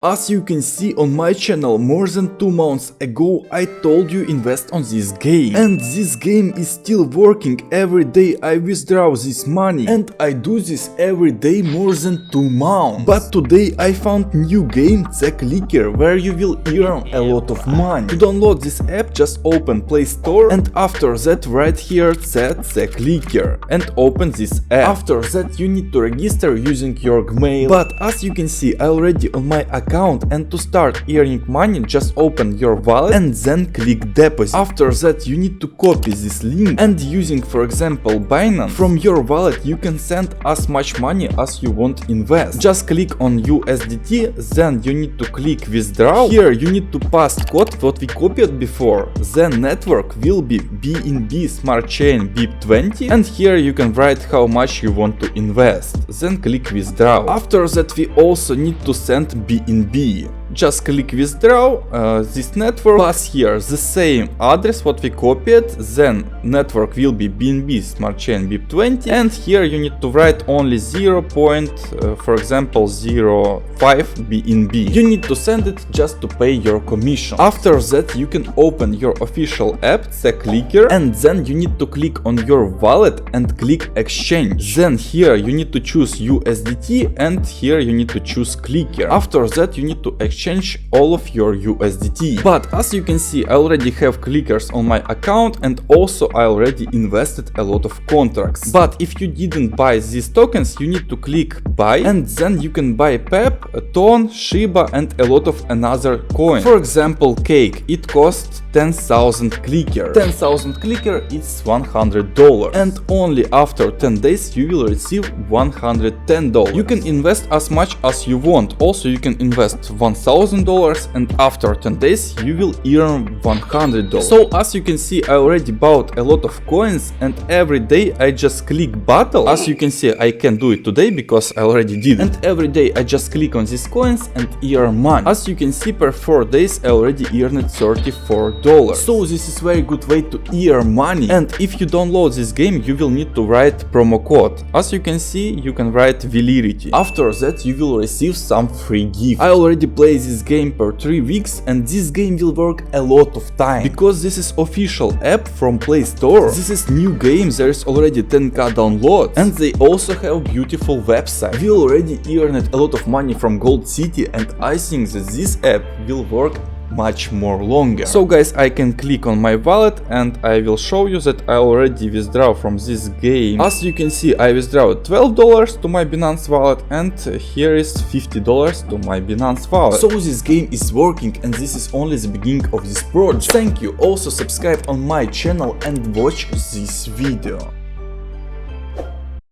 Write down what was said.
As you can see on my channel, more than 2 months ago I told you invest on this game. And this game is still working. Every day I withdraw this money. And I do this every day more than 2 months. But today I found new game, The Clicker, where you will earn a lot of money. To download this app, just open Play Store and after that right here set The Clicker and open this app. After that you need to register using your Gmail. But as you can see, I already on my account, and to start earning money just open your wallet and then click deposit. After that you need to copy this link and using for example Binance, from your wallet you can send as much money as you want to invest. Just click on USDT, then you need to click withdraw. Here you need to pass code what we copied before. Then network will be BNB Smart Chain BIP20 and here you can write how much you want to invest. Then click withdraw. After that we also need to send BNB. Just click withdraw this network, pass here the same address what we copied, then network will be BNB Smart Chain BIP20 and here you need to write only 0. For example 0.5 BNB. You need to send it just to pay your commission. After that you can open your official app, The Clicker, and then you need to click on your wallet and click exchange. Then here you need to choose USDT and here you need to choose Clicker. After that you need to exchange all of your USDT. But as you can see, I already have clickers on my account and also I already invested a lot of contracts. But if you didn't buy these tokens, you need to click buy and then you can buy PEP, TON, Shiba and a lot of another coins. For example Cake, it costs 10,000 clicker. 10,000 clicker is $100 and only after 10 days you will receive $110. You can invest as much as you want. Also you can invest $1,000 and after 10 days you will earn $100. So as you can see, I already bought a lot of coins and every day I just click battle. As you can see, I can do it today because I already did. And every day I just click on these coins and earn money. As you can see, per 4 days I already earned $34. So this is very good way to earn money. And if you download this game, you will need to write promo code. As you can see, you can write Validity. After that you will receive some free gift. I already play this game per 3 weeks and this game will work a lot of time because this is official app from Play Store. This is new game, there is already 10k download and they also have beautiful website. We already earned a lot of money from Gold City and I think that this app will work much more longer. So guys, I can click on my wallet and I will show you that I already withdraw from this game. As you can see, I withdraw $12 to my Binance wallet and here is $50 to my Binance wallet. So this game is working and this is only the beginning of this project. Thank you. Also subscribe on my channel and watch this video.